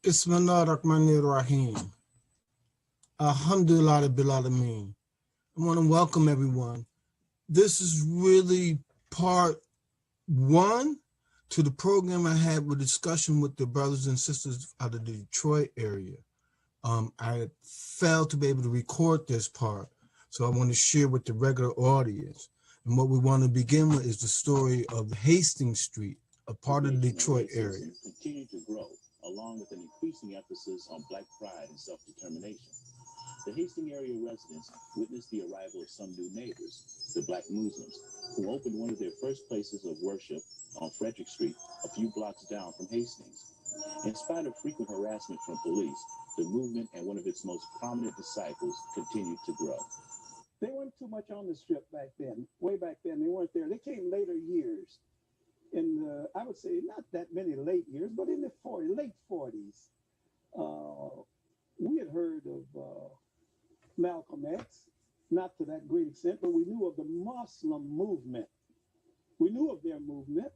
Bismillahirrahmanirrahim. Alhamdulillah Rabbil Alameen. I want to welcome everyone. This is really part one to the program I had with discussion with the brothers and sisters out of the Detroit area. I failed to be able to record this part, so I want to share with the regular audience. And what we want to begin with is the story of Hastings Street, a part of the Detroit area. Continue to grow, along with an increasing emphasis on Black pride and self-determination. The Hastings area residents witnessed the arrival of some new neighbors, the Black Muslims, who opened one of their first places of worship on Frederick Street, a few blocks down from Hastings. In spite of frequent harassment from police, the movement and one of its most prominent disciples continued to grow. They weren't too much on the strip back then. Way back then, they weren't there. They came later years. In the, I would say, not that many late years, but in the late 40s. We had heard of Malcolm X, not to that great extent, but we knew of the Muslim movement. We knew of their movement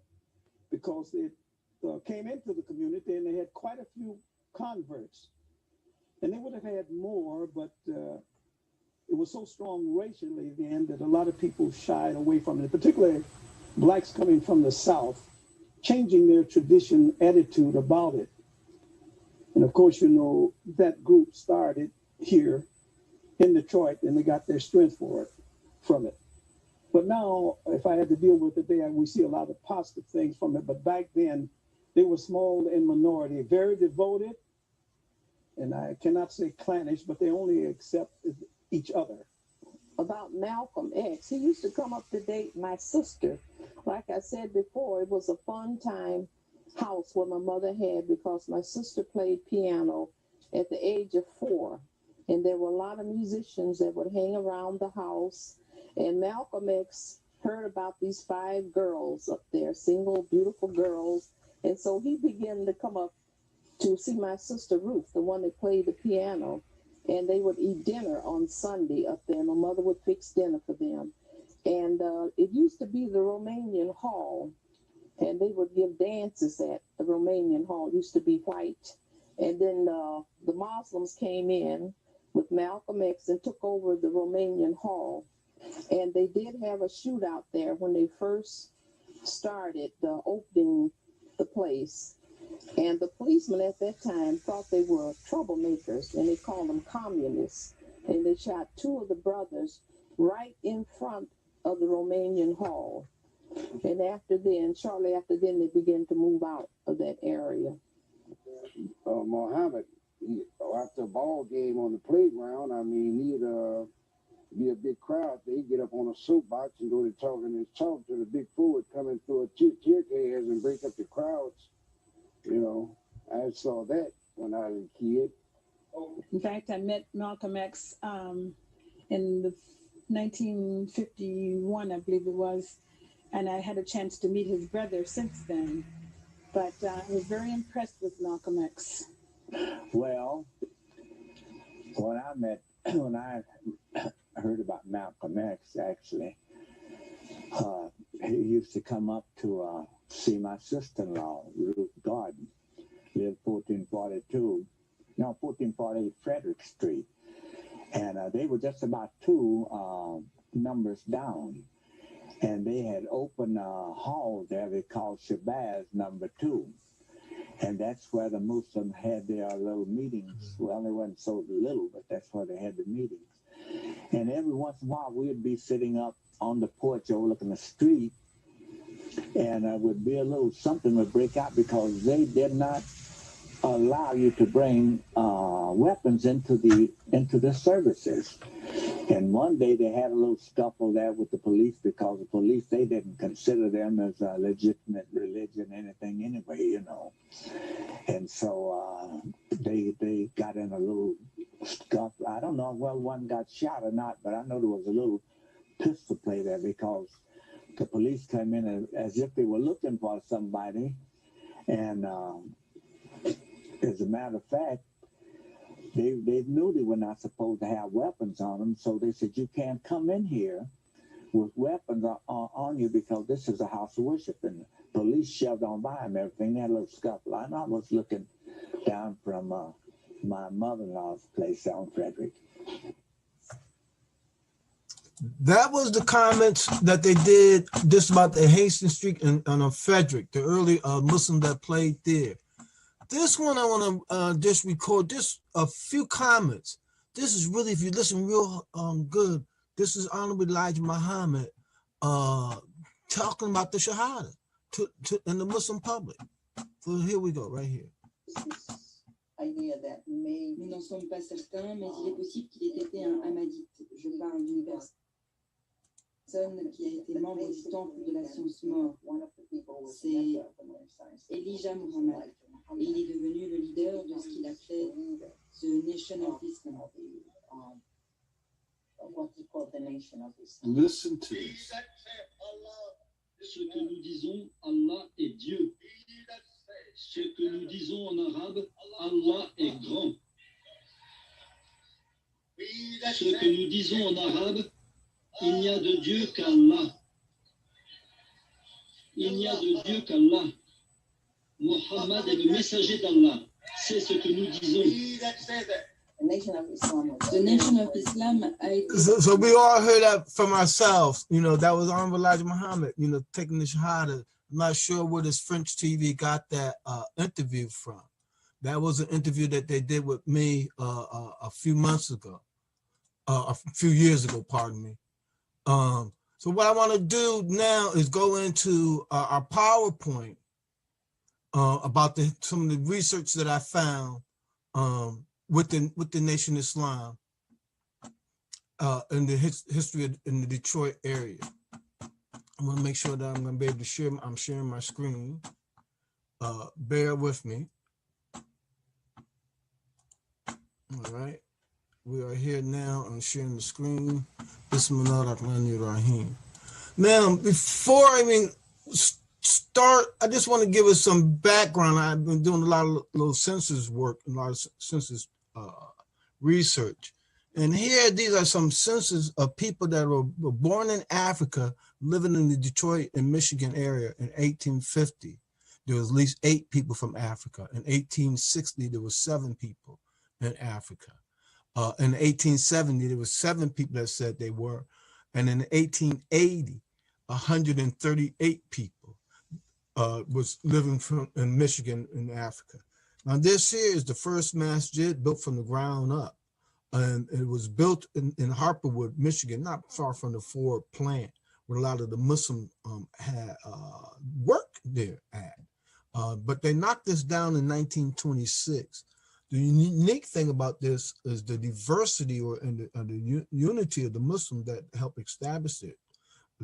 because it came into the community and they had quite a few converts. And they would have had more, but it was so strong racially then that a lot of people shied away from it, particularly Blacks coming from the South, changing their tradition attitude about it. And of course, you know, that group started here in Detroit and they got their strength from it. But now, if I had to deal with it today, we see a lot of positive things from it. But back then, they were small in minority, very devoted. And I cannot say clannish, but they only accepted each other. About Malcolm X, he used to come up to date my sister. Like I said before, it was a fun time house where my mother had because my sister played piano at the age of 4. And there were a lot of musicians that would hang around the house. And Malcolm X heard about these 5 girls up there, single, beautiful girls. And so he began to come up to see my sister Ruth, the one that played the piano, and they would eat dinner on Sunday up there. My mother would fix dinner for them. And it used to be the Romanian Hall, and they would give dances at the Romanian Hall. It used to be white. And then the Muslims came in with Malcolm X and took over the Romanian Hall. And they did have a shootout there when they first started opening the place. And the policemen at that time thought they were troublemakers, and they called them communists. And they shot 2 of the brothers right in front of the Romanian Hall. And shortly after then, they began to move out of that area. Muhammad, after a ball game on the playground, I mean, he'd be a big crowd. They'd get up on a soapbox and go to talk to the big forward coming through a tear gas and break up the crowds. You know, I saw that when I was a kid. In fact, I met Malcolm X in the 1951, I believe it was, and I had a chance to meet his brother since then. But I was very impressed with Malcolm X. Well, when I heard about Malcolm X, actually, he used to come up to see my sister-in-law, Ruth Garden, lived 1448 Frederick Street. And they were just about 2 numbers down. And they had opened a hall there they called Shabazz No. 2. And that's where the Muslims had their little meetings. Well, they wasn't so little, but that's where they had the meetings. And every once in a while, we'd be sitting up on the porch overlooking the street, and would be a little something would break out because they did not allow you to bring weapons into the services. And one day they had a little scuffle there with the police because the police, they didn't consider them as a legitimate religion, anything anyway, you know. And so they got in a little scuffle. I don't know whether one got shot or not, but I know there was a little pistol play there because the police came in as if they were looking for somebody. And as a matter of fact, they knew they were not supposed to have weapons on them. So they said, you can't come in here with weapons on you because this is a house of worship. And the police shoved on by them everything. They had a little scuffle. And I was looking down from my mother-in-law's place on Frederick. That was the comments that they did just about the Hastings Street and on Frederick, the early Muslim that played there. This one I want to just record just a few comments. This is really, if you listen real good, this is Honorable Elijah Muhammad talking about the shahada in the Muslim public. So here we go, right here. Idea that maybe, nous n'en sommes pas certains, mais il est possible qu'il ait été un Ahmadite. Je parle d'une personne qui a été membre du temple de la science mort. C'est Elijah Muhammad. Et il est devenu le leader de ce qu'il appelait The Nation of Islam. Listen to this. Ce que nous disons, Allah est Dieu. Ce que nous disons en arabe, Allah est grand. Ce que nous disons en arabe, il n'y a de Dieu qu'Allah. Il n'y a de Dieu qu'Allah. Muhammad est le messager d'Allah. C'est ce que nous disons. The Nation of Islam a été... So we all heard that from ourselves. You know, that was Honorable Elijah Muhammad, you know, taking the shahada. I'm not sure where this French TV got that interview from. That was an interview that they did with me a few months ago, a few years ago, pardon me. So what I want to do now is go into our PowerPoint about some of the research that I found with the Nation Islam in the history in the Detroit area. I'm going to make sure that I'm going to be able to share. I'm sharing my screen. Bear with me. All right. We are here now. I'm sharing the screen. Bismillahirrahmanirrahim. Now, before I even start, I just want to give us some background. I've been doing a lot of little census work, a lot of census research. And here, these are some census of people that were born in Africa, living in the Detroit and Michigan area in 1850. There was at least 8 people from Africa. In 1860, there was 7 people in Africa. In 1870, there was 7 people that said they were. And in 1880, 138 people was living in Michigan in Africa. Now, this here is the first masjid built from the ground up. And it was built in Harper Woods, Michigan, not far from the Ford plant, where a lot of the Muslim had worked there at. But they knocked this down in 1926. The unique thing about this is the diversity and the unity of the Muslim that helped establish it.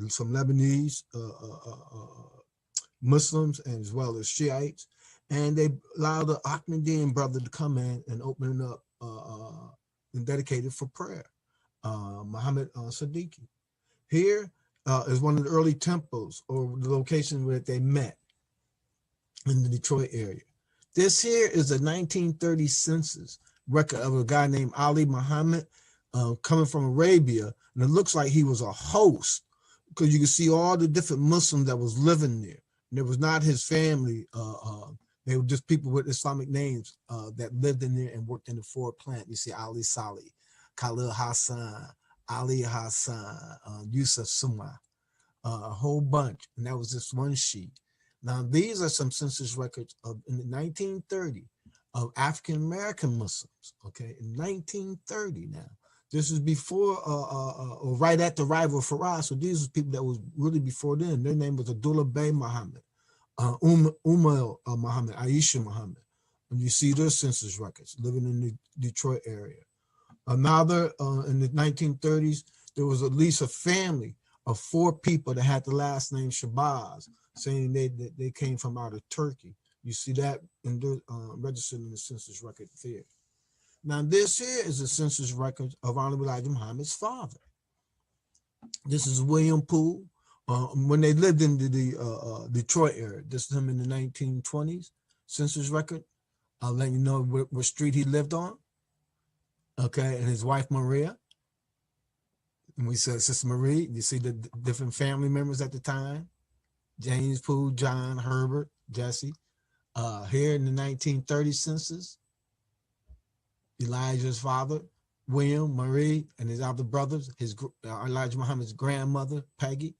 Some Lebanese Muslims and as well as Shiites. And they allowed the Ahmadiyyan brother to come in and open it up and dedicate it for prayer. Muhammad Siddiqui. Here is one of the early temples or the location where they met in the Detroit area. This here is a 1930 census record of a guy named Ali Muhammad coming from Arabia. And it looks like he was a host because you can see all the different Muslims that was living there. And it was not his family. They were just people with Islamic names that lived in there and worked in the Ford plant. You see Ali Salih, Khalil Hassan, Ali Hassan, Yusuf Summa, a whole bunch. And that was just one sheet. Now, these are some census records in the 1930 of African-American Muslims, okay, in 1930 now. This is before or right at the arrival of Faraz. So these are people that was really before then. Their name was Abdullah Bey Muhammad, Umar Muhammad, Aisha Muhammad. And you see their census records living in the Detroit area. Another, in the 1930s, there was at least a family of 4 people that had the last name Shabazz, saying they came from out of Turkey. You see that in the, registered in the census record there. Now, this here is a census record of Honorable Elijah Muhammad's father. This is William Poole. When they lived in the Detroit area, this is him in the 1920s, census record. I'll let you know what street he lived on. Okay, and his wife, Maria. And we said Sister Marie, you see the different family members at the time. James Poole, John, Herbert, Jesse. Here in the 1930 census, Elijah's father, William, Marie, and his other brothers, Elijah Muhammad's grandmother, Peggy.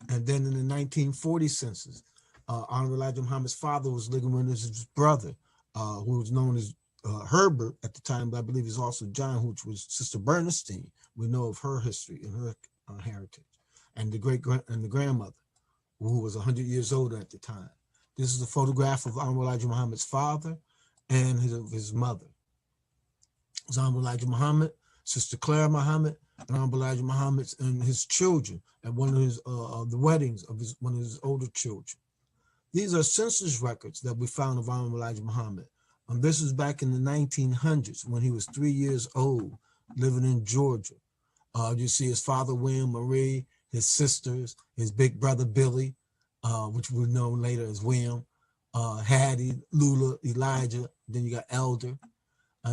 And then in the 1940 census, Honorable Elijah Muhammad's father was living with his brother, who was known as Herbert at the time, but I believe he's also John, which was Sister Bernstein. We know of her history and her heritage, and the grandmother, who was 100 years old at the time. This is a photograph of Honorable Elijah Muhammad's father and his mother. It's Honorable Elijah Muhammad, Sister Clara Muhammad, and Honorable Elijah Muhammad and his children at one of his the weddings of one of his older children. These are census records that we found of Honorable Elijah Muhammad. And this is back in the 1900s when he was 3 years old, living in Georgia. You see his father, William, Marie, his sisters, his big brother, Billy, which we know later as William, Hattie, Lula, Elijah, then you got Elder.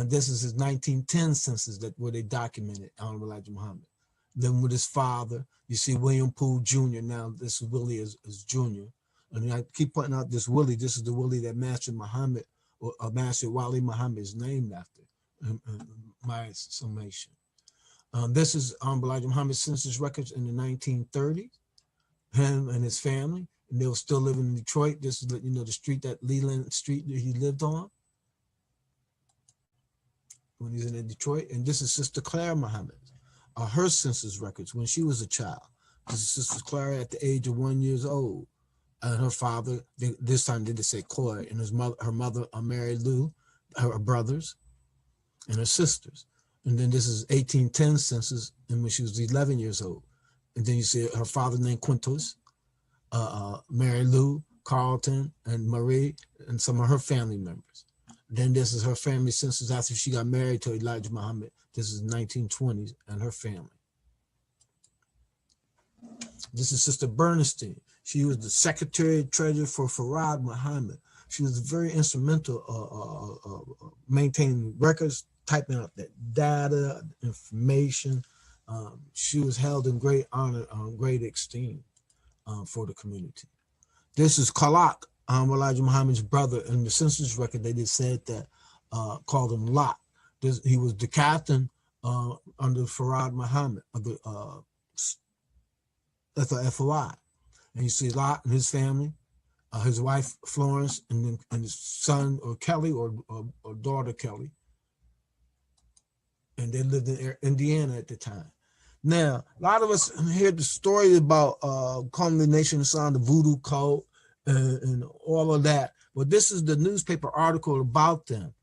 This is his 1910 census where they documented Honorable Elijah Muhammad. Then with his father, you see William Poole Jr. Now this is Willie as Jr. And I keep pointing out this Willie. This is the Willie that Master Muhammad, or Master Wali Muhammad is named after, my summation. This is Elijah Muhammad's census records in the 1930s, him and his family, and they were still living in Detroit. This is, the street, that Leland Street that he lived on when he's in Detroit. And this is Sister Clara Muhammad, her census records when she was a child. This is Sister Clara at the age of 1 year old. And her father, this time they did say Coy, and her mother, Mary Lou, her brothers, and her sisters. And then this is 1810 census, and when she was 11 years old. And then you see her father named Quintus, Mary Lou, Carlton, and Marie, and some of her family members. Then this is her family census after she got married to Elijah Muhammad. This is 1920s, and her family. This is Sister Bernstein. She was the secretary treasurer for Farad Muhammad. She was very instrumental maintaining records, typing out that data, information. She was held in great honor, great esteem for the community. This is Kalak, Elijah Muhammad's brother. In the census record, they just said that, called him Lot. He was the captain under Farad Muhammad of the FOI. And you see Lot and his family, his wife Florence, and his son or Kelly or daughter Kelly. And they lived in Indiana at the time. Now, a lot of us hear the story about calling the Nation Islam the voodoo cult and all of that. But this is the newspaper article about them.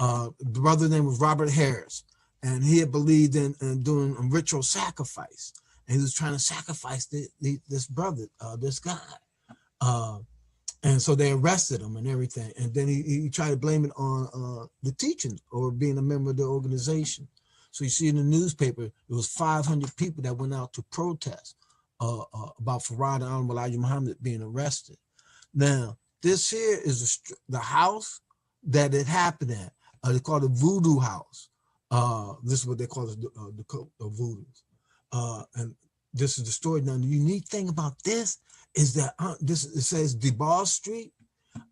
The brother's name was Robert Harris, and he had believed in doing a ritual sacrifice. And he was trying to sacrifice this brother, this guy. And so they arrested him and everything. And then he tried to blame it on the teaching or being a member of the organization. So you see in the newspaper, it was 500 people that went out to protest about Farad and Honorable Elijah Muhammad being arrested. Now, this here is the house that it happened at. They call it the Voodoo House. This is what they call it, the cult of Voodoos. And this is the story. Now, the unique thing about this is that it says DeBar Street.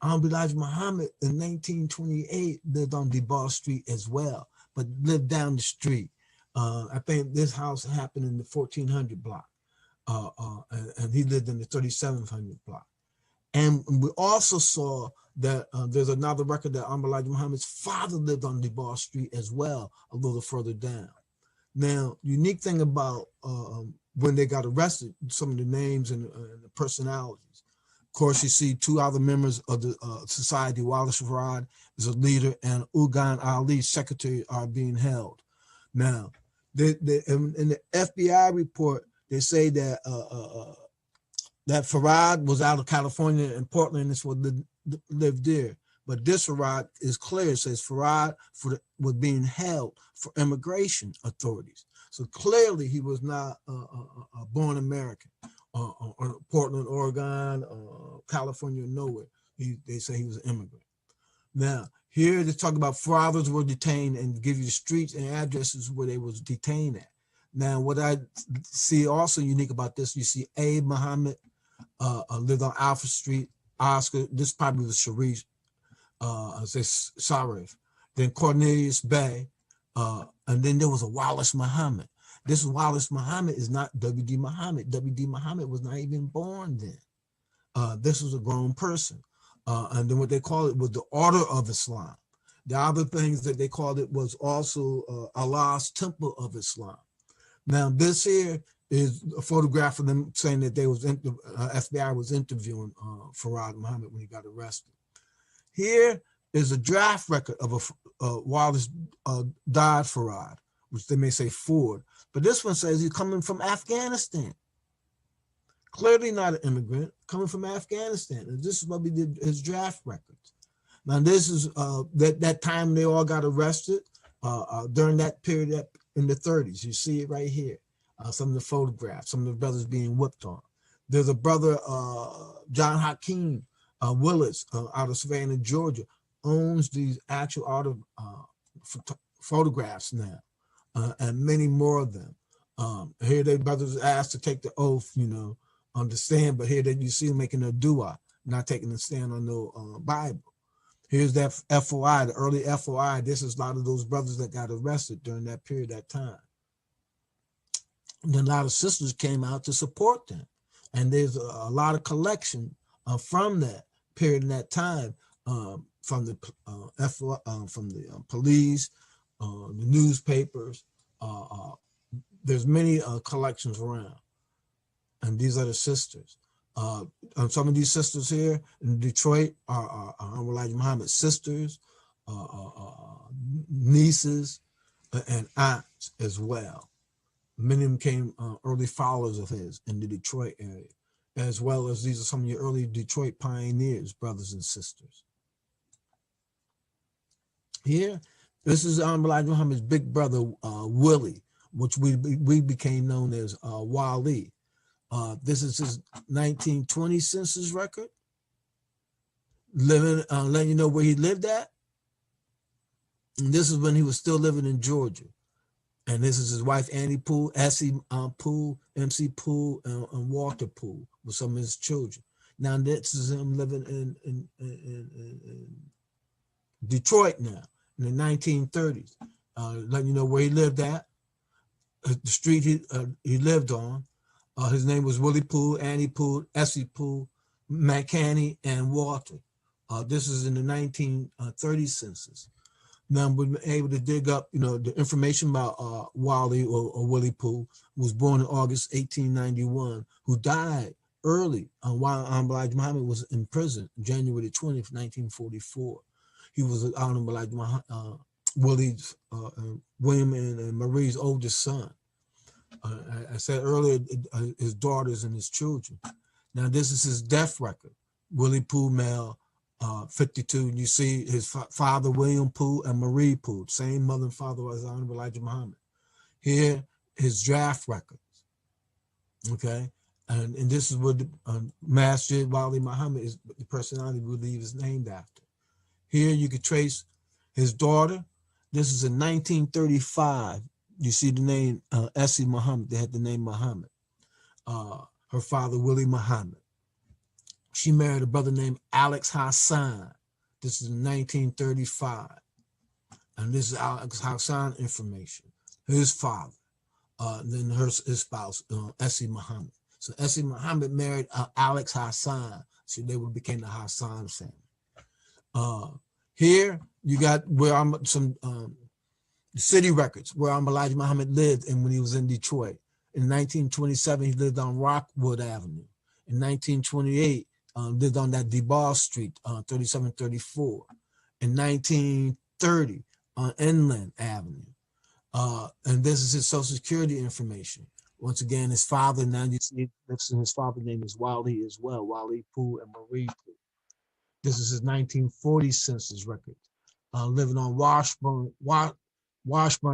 Elijah Muhammad in 1928 lived on DeBar Street as well, but lived down the street. I think this house happened in the 1400 block, and he lived in the 3700 block. And we also saw that there's another record that Elijah Muhammad's father lived on DeBar Street as well, a little further down. Now, unique thing about when they got arrested, some of the names and the personalities. Of course, you see two other members of the society. Wallace Farad is a leader, and Ugan Ali, secretary, are being held. Now, in the FBI report, they say that that Farad was out of California and Portland, is what lived there. But this Farad is clear. It says Farad was being held for immigration authorities. So clearly he was not a born American, or Portland, Oregon, California, nowhere. They say he was an immigrant. Now, here they talk about fathers were detained and give you the streets and addresses where they was detained at. Now, what I see also unique about this, you see Abe Muhammad lived on Alpha Street, Oscar, this probably was Sharif, Sarif, then Cornelius Bay, and then there was a Wallace Muhammad. This Wallace Muhammad is not W.D. Muhammad. W.D. Muhammad was not even born then. This was a grown person. And then what they call it was the Order of Islam. The other things that they called it was also Allah's Temple of Islam. Now, this here is a photograph of them saying that they was FBI was interviewing Farad Muhammad when he got arrested. Here is a draft record of Wallace died Farad, which they may say Ford, but this one says he's coming from Afghanistan. Clearly not an immigrant, coming from Afghanistan. And this is what we did his draft records. Now this is that time they all got arrested during that period in the 30s. You see it right here. Some of the photographs, some of the brothers being whipped on. There's a brother, John Hakeem Willis, out of Savannah, Georgia, owns these actual art of photographs now, and many more of them. Here they brothers asked to take the oath, you know, on the stand, but here that you see them making a dua, not taking a stand on no Bible. Here's that FOI, the early FOI. This is a lot of those brothers that got arrested during that period, that time. And then a lot of sisters came out to support them. And there's a lot of collection from that period in that time, from the police, the newspapers. There's many collections around. And these are the sisters. Some of these sisters here in Detroit are Elijah Muhammad's sisters, nieces, and aunts as well. Many of them came early followers of his in the Detroit area, as well as these are some of your early Detroit pioneers, brothers and sisters. Here, this is Elijah Muhammad's big brother, Willie, which we became known as Wali. This is his 1920 census record, letting you know where he lived at. And this is when he was still living in Georgia. And this is his wife, Annie Poole, Essie Poole, MC Poole, and Walter Poole with some of his children. Now, this is him living in Detroit now in the 1930s, letting you know where he lived at, the street he lived on. His name was Willie Poole, Annie Poole, Essie Poole, McCanny, and Walter. This is in the 1930 census. Now we've been able to dig up, you know, the information about Wally or Willie Poole, who was born in August 1891, who died early while Elijah Muhammad was in prison, January 20th, 1944. He was Willie's, William and Marie's oldest son. I said earlier, his daughters and his children. Now this is his death record. Willie Poole, male, 52. You see his father, William Poole, and Marie Poole, same mother and father as Elijah Muhammad. Here, his draft records. Okay, and this is what the masjid Wali Muhammad is, the personality we believe is named after. Here you could trace his daughter. This is in 1935. You see the name Essie Muhammad. They had the name Muhammad. Her father, Willie Muhammad. She married a brother named Alex Hassan. This is in 1935. And this is Alex Hassan information. His father. Then his spouse, Essie Muhammad. So Essie Muhammad married Alex Hassan. So they became the Hassan family. Here you got where I'm some city records where Elijah Muhammad lived and when he was in Detroit. In 1927, he lived on Rockwood Avenue. In 1928, lived on that DeBar Street, 3734. In 1930, on Inland Avenue. And this is his Social Security information. Once again, his father, now you see next to his father's name is Wally as well, Wally Poole and Marie Poole. This is his 1940 census record, living on Washburn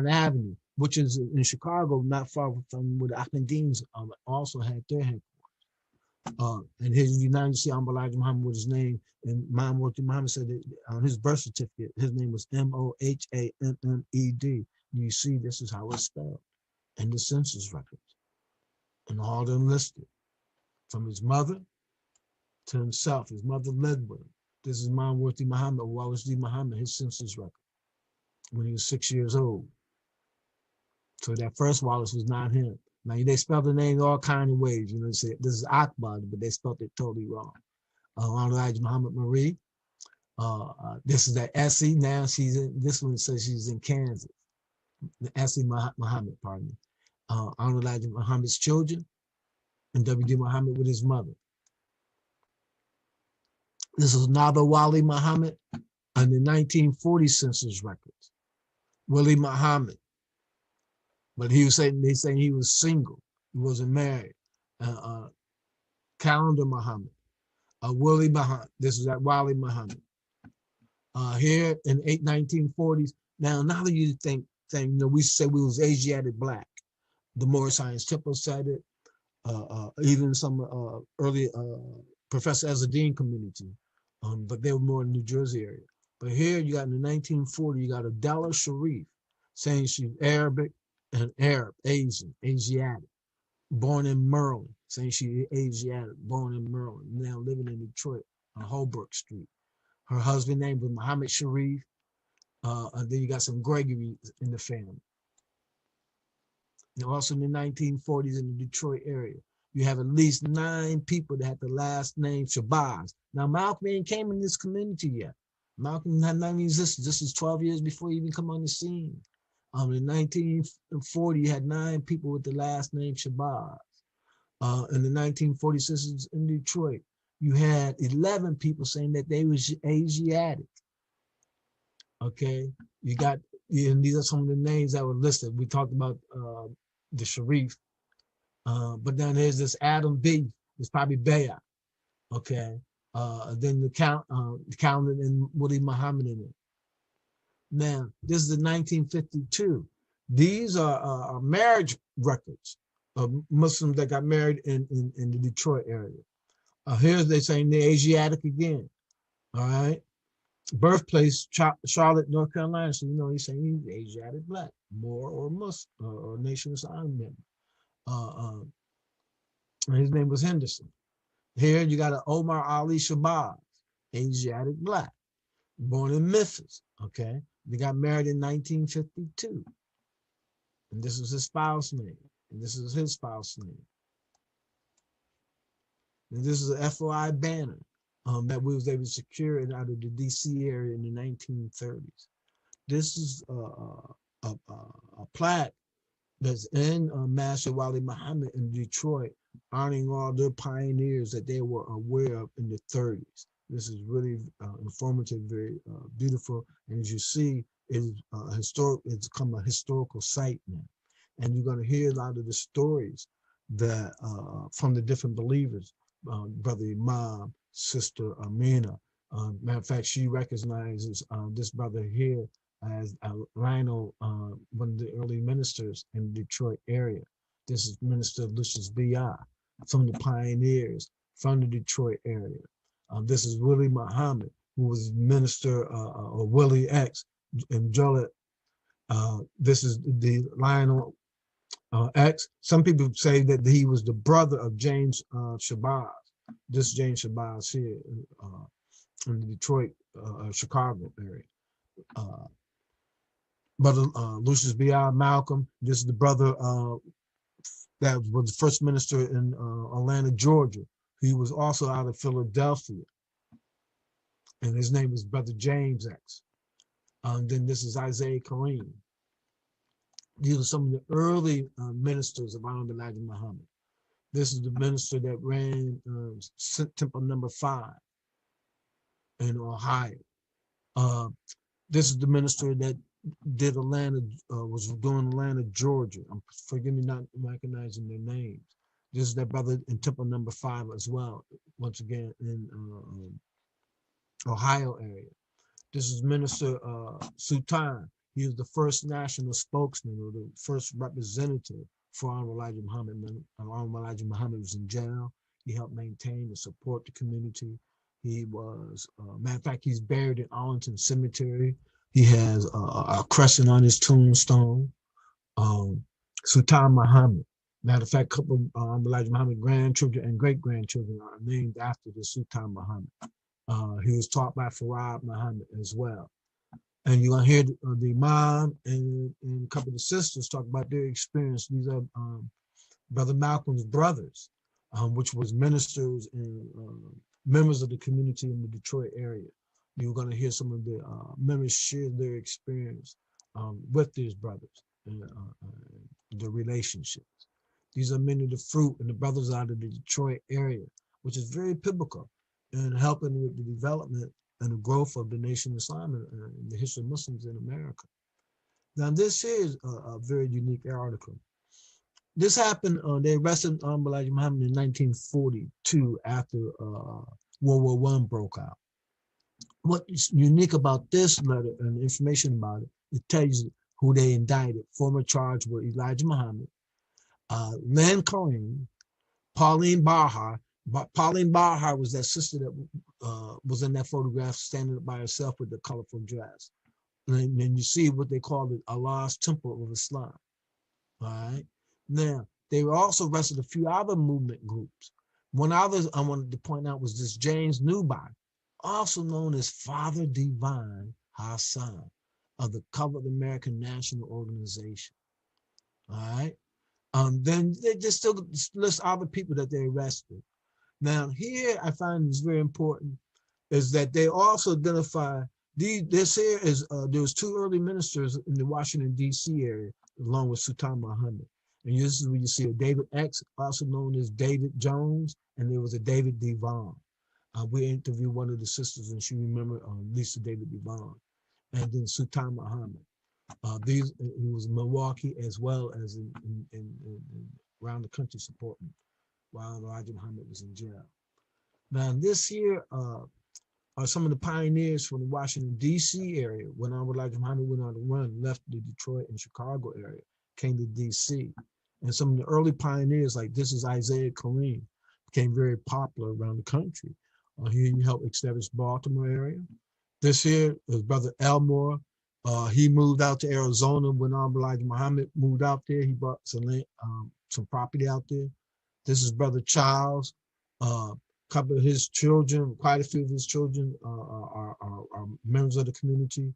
Avenue, which is in Chicago, not far from where the Ahmadians also had their headquarters. And here you now see Elijah Muhammad with his name, and Muhammad said that on his birth certificate, his name was Mohammed. You see, this is how it's spelled in the census records, and all of them listed, from his mother to himself. His mother lived with him. This is Manworthy Muhammad, Wallace D. Muhammad, his census record, when he was 6 years old. So that first Wallace was not him. Now, they spelled the name all kind of ways. You know, they say this is Akbar, but they spelled it totally wrong. Elijah Muhammad Marie. This is that Essie. Now she's in, this one says she's in Kansas. The Essie Muhammad, pardon me. Elijah Muhammad's children, and W.D. Muhammad with his mother. This is Nada Wali Muhammad on the 1940 census records. Willie Muhammad. But he was saying, they saying he was single. He wasn't married. Calendar Muhammad. Willie Muhammad. This is that Wali Muhammad. Here in 1940s. Now that you think, you know, we say we was Asiatic black. The Moorish Science Temple said it. Even some early Professor Ezzeddin community, but they were more in the New Jersey area. But here you got in the 1940s, you got Adela Sharif saying she's Arabic and Arab, Asian, Asiatic, born in Maryland, saying she's Asiatic, born in Maryland, now living in Detroit on Holbrook Street. Her husband name was Muhammad Sharif. And then you got some Gregory in the family. And also in the 1940s in the Detroit area, you have at least 9 people that had the last name Shabazz. Now, Malcolm ain't came in this community yet. Malcolm had not even existed. This was 12 years before he even come on the scene. In 1940, you had 9 people with the last name Shabazz. In the 1946 in Detroit, you had 11 people saying that they was Asiatic. Okay, you got, and these are some of the names that were listed. We talked about the Sharif, but then there's this Adam B. It's probably Bayat. Okay, then the calendar and Willie Muhammad in it. Now this is the 1952. These are marriage records of Muslims that got married in the Detroit area. Here's they saying they're Asiatic again. All right. Birthplace, Charlotte, North Carolina. So, you know, he's saying he's Asiatic black, Moor or Muslim, or Nation of Islam member. And his name was Henderson. Here you got an Omar Ali Shabazz, Asiatic black, born in Memphis. Okay, they got married in 1952. And this was his spouse name. And this is his spouse name. And this is an FOI banner. That we was able to secure it out of the DC area in the 1930s. This is a plaque that's in Master Wali Muhammad in Detroit, honoring all their pioneers that they were aware of in the 30s. This is really informative, very beautiful. And as you see, it's become a historical site now. And you're going to hear a lot of the stories that from the different believers, Brother Imam, Sister Amina. Matter of fact, she recognizes this brother here as Lionel, one of the early ministers in the Detroit area. This is Minister Lucius B.I. from the pioneers from the Detroit area. This is Willie Muhammad, who was minister, or Willie X and Jolette. This is the Lionel X. Some people say that he was the brother of James Shabazz. This James Shabazz here in the Detroit, Chicago area. Brother Lucius B.I. Malcolm, this is the brother that was the first minister in Atlanta, Georgia. He was also out of Philadelphia. And his name is Brother James X. Then this is Isaiah Kareem. These are some of the early ministers of Elijah Muhammad. This is the minister that ran Temple number 5 in Ohio. This is the minister that did Atlanta, was doing Atlanta, Georgia. Forgive me not recognizing their names. This is that brother in Temple number 5 as well, once again in Ohio area. This is Minister Sultan. He was the first national spokesman, or the first representative for Elijah Muhammad. Elijah Muhammad was in jail. He helped maintain and support the community. He was, matter of fact, he's buried in Arlington Cemetery. He has a crescent on his tombstone. Sultan Muhammad. Matter of fact, a couple of Elijah Muhammad grandchildren and great-grandchildren are named after the Sultan Muhammad. He was taught by Farad Muhammad as well. And you're going to hear the Imam and a couple of the sisters talk about their experience. These are Brother Malcolm's brothers, which was ministers and members of the community in the Detroit area. You're going to hear some of the members share their experience with these brothers and the relationships. These are many of the fruit and the brothers out of the Detroit area, which is very biblical in helping with the development and the growth of the nation Islam and the history of Muslims in America. Now, this is a very unique article. This happened, they arrested Elijah Muhammad in 1942 after World War I broke out. What is unique about this letter and the information about it, it tells you who they indicted. Former charge were Elijah Muhammad, Lynn Cohen, Pauline Bahar. Pauline Bahar was that sister that was in that photograph standing by herself with the colorful dress. And then you see what they call it, Allah's Temple of Islam. All right. Now, they were also arrested a few other movement groups. One other I wanted to point out was this James Newby, also known as Father Divine Hassan of the Covered American National Organization. All right. Then they just still list other people that they arrested. Now, here I find is very important is that they also identify this here is there was two early ministers in the Washington, D.C. area, along with Sultan Muhammad. And this is where you see a David X, also known as David Jones, and there was a David Devon. We interviewed one of the sisters, and she remembered Lisa David Devon, and then Sultan Muhammad. He was in Milwaukee as well as in around the country supporting while Elijah Muhammad was in jail. Now, this here are some of the pioneers from the Washington, D.C. area when Elijah Muhammad went on the run, left the Detroit and Chicago area, came to D.C. And some of the early pioneers, like this is Isaiah Kareem, became very popular around the country. He helped establish Baltimore area. This here is Brother Elmore. He moved out to Arizona when Elijah Muhammad moved out there. He bought some property out there. This is Brother Charles. A couple of his children, quite a few of his children are members of the community.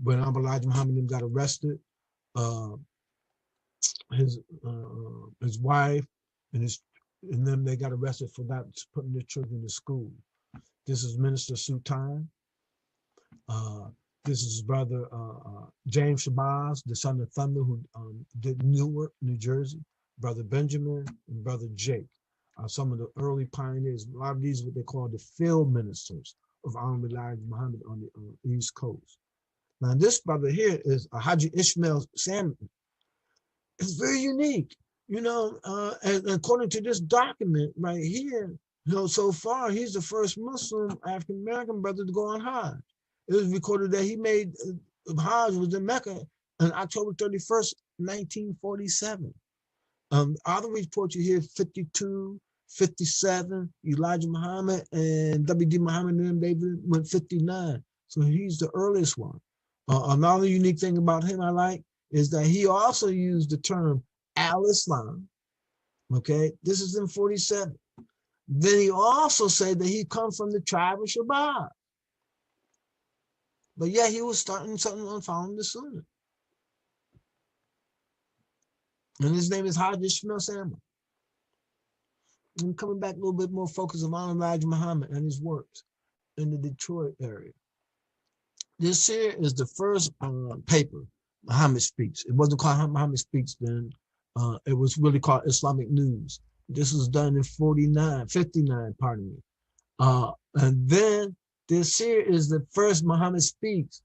When Elijah Muhammad got arrested, his wife and then they got arrested for not putting their children to school. This is Minister Sultan. This is Brother James Shabazz, the son of Thunder, who did Newark, New Jersey. Brother Benjamin and Brother Jake are some of the early pioneers. A lot of these are what they call the field ministers of Elijah Muhammad on the East Coast. Now, this brother here is Haji Ishmael Salmon. It's very unique, you know, and according to this document right here, you know, so far he's the first Muslim African-American brother to go on Hajj. It was recorded that he made Hajj was in Mecca on October 31st, 1947. Other reports you hear 52, 57, Elijah Muhammad and W.D. Muhammad and them, they went 59. So he's the earliest one. Another unique thing about him I like is that he also used the term al-Islam. Okay, this is in 47. Then he also said that he comes from the tribe of Shabazz. But yeah, he was starting something on following the Sunnah. And his name is Haji Ishmael Salmon. And coming back a little bit more focus on Elijah Muhammad and his works in the Detroit area. This here is the first paper, Muhammad Speaks. It wasn't called Muhammad Speaks then. It was really called Islamic News. This was done in 59, pardon me. And then this here is the first Muhammad Speaks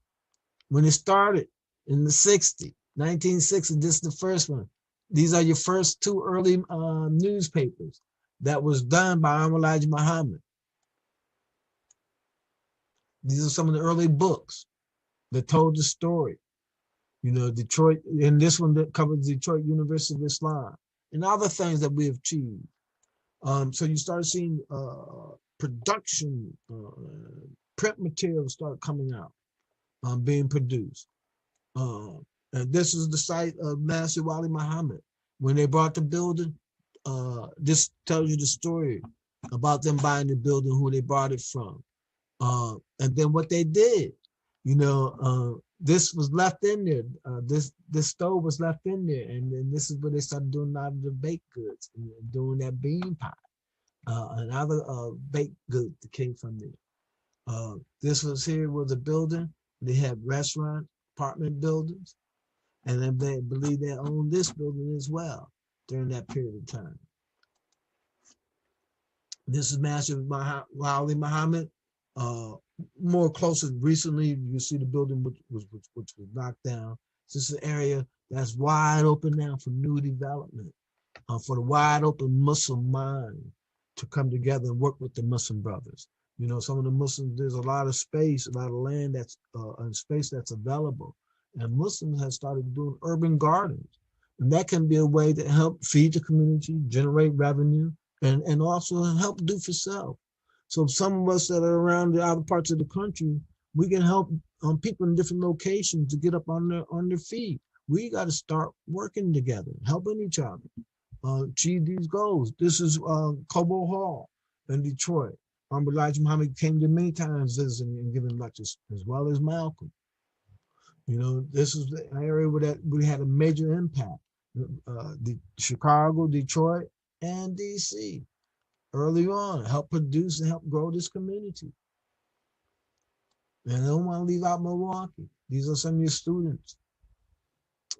when it started in the 60s, 1960. This is the first one. These are your first two early newspapers that was done by Elijah Muhammad. These are some of the early books that told the story. You know, Detroit, and this one that covers Detroit University of Islam and other things that we have achieved. So you start seeing production, print materials start coming out, being produced. And this is the site of Master Wali Muhammad. when they bought the building, this tells you the story about them buying the building, who they bought it from. And then what they did, this was left in there. This stove was left in there, and then this is what they started doing out of the baked goods, and doing that bean pie, and other baked goods that came from there. This was a building. They had restaurant, apartment buildings, and then they believe they owned this building as well during that period of time. This is Masjid Ali Muhammad. More closer recently, you see the building which was knocked down. This is an area that's wide open now for new development, for the wide open Muslim mind to come together and work with the Muslim brothers. Some of the Muslims, there's a lot of space, a lot of land that's and space that's available, and Muslims have started doing urban gardens, and that can be a way to help feed the community, generate revenue, and also help do for self. So some of us that are around the other parts of the country, we can help people in different locations to get up on their feet. We got to start working together, helping each other achieve these goals. This is Cobo Hall in Detroit. Elijah Muhammad came to many times visiting and giving lectures, as well as Malcolm. This is the area where we had a major impact. Chicago, Detroit, and DC. Early on, help produce and help grow this community. And I don't want to leave out Milwaukee. These are some of your students,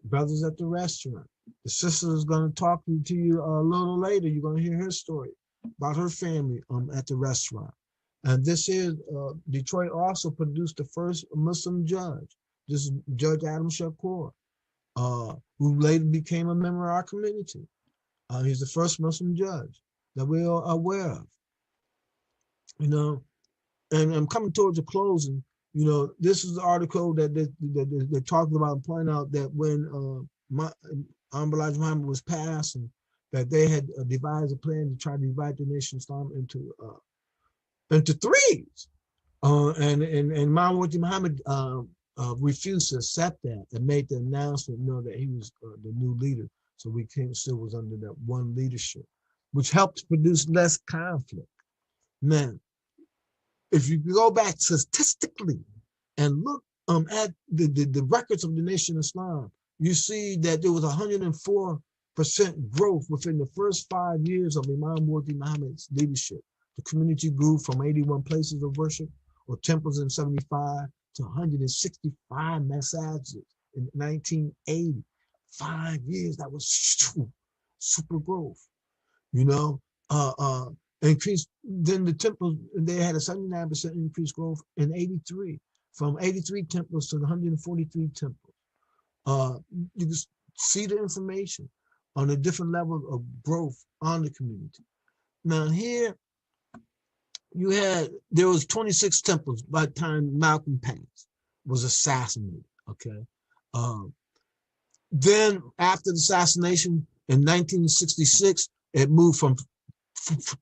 brothers at the restaurant. The sister is going to talk to you a little later. You're going to hear her story about her family at the restaurant. And this is, Detroit also produced the first Muslim judge. This is Judge Adam Shakur, who later became a member of our community. He's the first Muslim judge that we are aware of. And I'm coming towards the closing. This is the article that they talked about and pointed out that when Elijah Muhammad was passed, and that they had devised a plan to try to divide the nation Islam into threes. And Mawati Muhammad refused to accept that and made the announcement, that he was the new leader. So we still was under that one leadership, which helped produce less conflict. Now, if you go back statistically and look at the records of the Nation Islam, you see that there was 104% growth within the first 5 years of Imam Muhammad's leadership. The community grew from 81 places of worship or temples in 75 to 165 masjids in 1980. 5 years, that was super growth. Increased. Then the temples, they had a 79% increased growth in 83, from 83 temples to 143 temples. You can see the information on a different level of growth on the community. Now here, there was 26 temples by the time Malcolm passed, was assassinated, okay? Then after the assassination in 1966, it moved from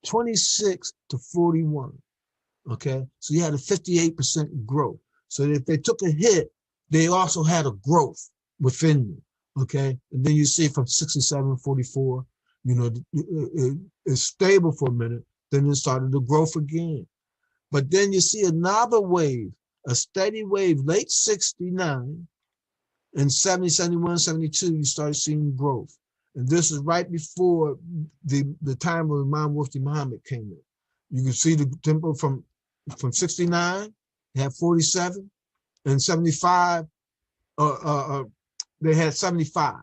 26 to 41, okay? So you had a 58% growth. So if they took a hit, they also had a growth within them, okay? And then you see from 67, 44, it's stable for a minute, then it started to growth again. But then you see another wave, a steady wave, late 69, and 70, 71, 72, you started seeing growth. And this is right before the time of Imam Muhammad came in. You can see the temple from 69, they had 47, and 75, they had 75,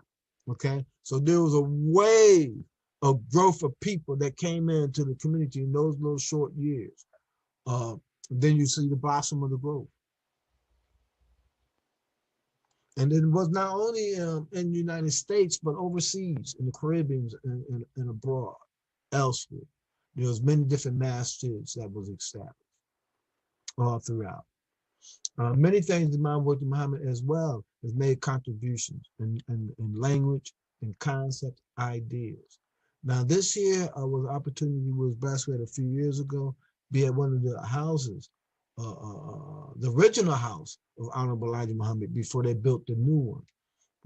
okay? So there was a wave of growth of people that came into the community in those little short years. Then you see the blossom of the growth. And it was not only in the United States, but overseas, in the Caribbean and abroad, elsewhere. There was many different masjids that was established all throughout. Many things Imam Muhammad as well has made contributions in language and concept ideas. Now this year was an opportunity was blessed with a few years ago, be at one of the houses, the original house of Honorable Elijah Muhammad before they built the new one.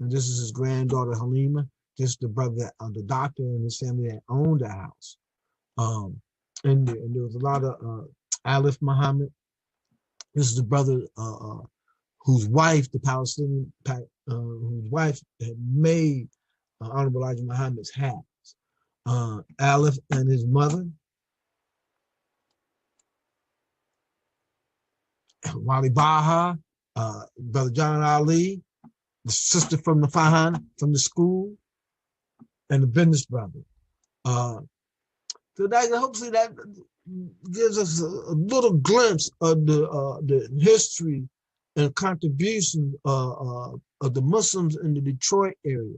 And this is his granddaughter Halima This is the brother that the doctor and his family that owned the house. And there was a lot of Alif Muhammad. This is the brother whose wife, the Palestinian, whose wife had made Honorable Elijah Muhammad's hat. Alif and his mother, Wali Baha, Brother John Ali, the sister from the Fahan, from the school, and the business brother. So that hopefully that gives us a little glimpse of the history and contribution of the Muslims in the Detroit area.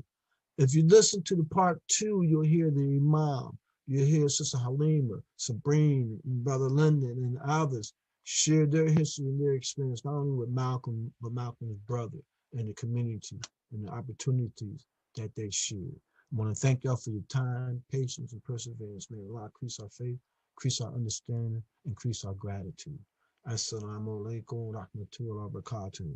If you listen to the part 2, you'll hear the Imam, you'll hear Sister Halima, Sabrine, and Brother Lyndon, and others share their history and their experience, not only with Malcolm, but Malcolm's brother and the community and the opportunities that they shared. I want to thank y'all for your time, patience, and perseverance. May Allah increase our faith, increase our understanding, increase our gratitude. Assalamu alaikum wa rahmatullahi wa barakatuh.